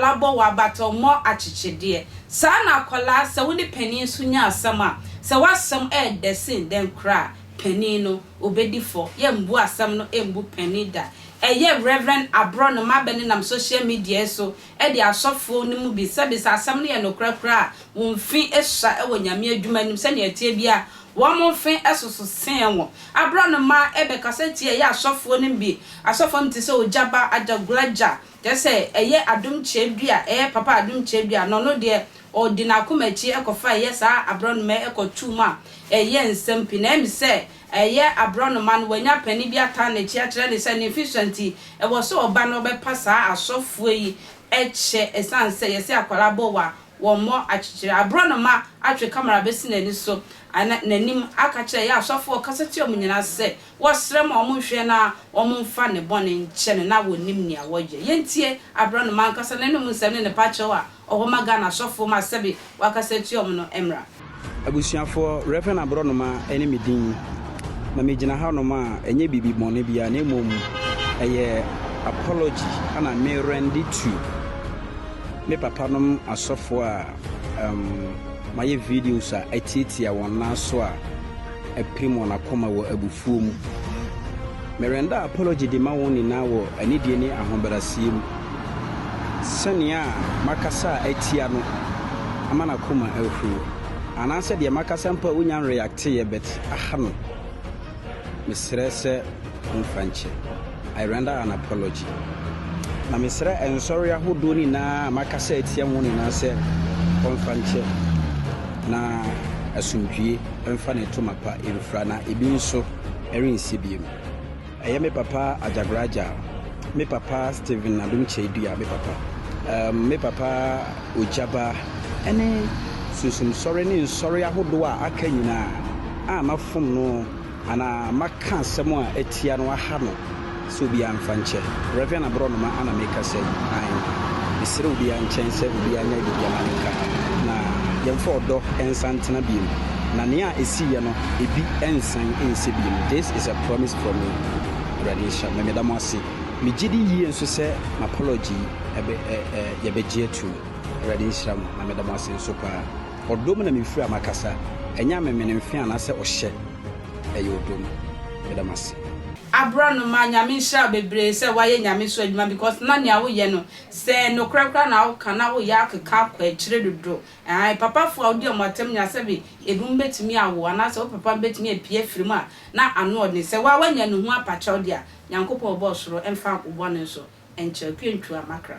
akola bo wa bato mo achichede sa na akola se woni pani so nya asam a se wasam desin den kra pani no obedi for ye mbu asam no embu pani da eye Reverend Abranomah beni nam social media so de asofo ni mu bi bisa asam no ye no kra won fi esha e wonyame adwuma nim se ne atie bia won fin esoso sen wo Abranomah ebe kaseti ye asofo ni bi asofo nti se Ogyaba Ajaguraja jese eye Adom kyie eye papa Adom kyie no de odina komachi ekofa ye sa Abranomah ekotuma eye nsempi na emi se eye Abranomah wanya pani bi ata na chi akere ne se ne efficiency e wo so oba no be pasa asofo yi eche esanse ye se akwara bo wa wo mo achichire Abranomah atwe camera be si na ni so nanim aka kire ya asofo kaseti omunyina se wo sere ma omunhwe na omumfa ne bone nche na wonim nia woje yentie Abranomah kasa na ne munsem ne pa chewa owo maga na asofo ma sebe wakaseti omno emra abusuafo Reverend Abranomah ene medin na mejina ha no ma enye bibi mone bia na emom eye apolôgy ana me rendi to me papa nom asofo a my videos a etitia won na so a primo na koma wo abufuo mu merenda apolôgy de ma won ni na wo anidie ni ahobrasiem sania makasa etia no amana koma afuo ananse de makasa mpa unya react ye bet ahano misre se mfanche I render an apology na misre ensori ahodo ni na makasa etia won ni na se mfanche na asumdwie emfa ne to mapa emfra na ebi nso erinsi biem eye me papa Ajaguraja me papa Tvgh Adom kyie me papa me papa Ogyaba ene susum sori ni sori ahodo a aka nyina a mafom no ana maka asem a etia no aha no so bi amfanche Reverend Abranomah ana make say ai misre obi anchen se obi anya bi amanka na yemfo do ensantena biem na nea esiye no ebi ensan ense biem. This is a promise from me tradition me medamasi me gidi yi enso se apology ye begie tu tradition na medamasi enso pa odom na me firi amakasa enya me menenfe anase ohye eyodom medamasi Abranomah nyame sha bebre se waye nyame so adwuma because na ne awo ye no se no krakra na wo kana wo ya akeka kwa akire dodo ai papa fo awdi omatem nya se be edum betimi awo ana se wo papa betimi apie firim a na ano ne se wa wanya no hu apacha odi a nyankopɔ bo soro emfa akobɔ ne so enche kwentwa makra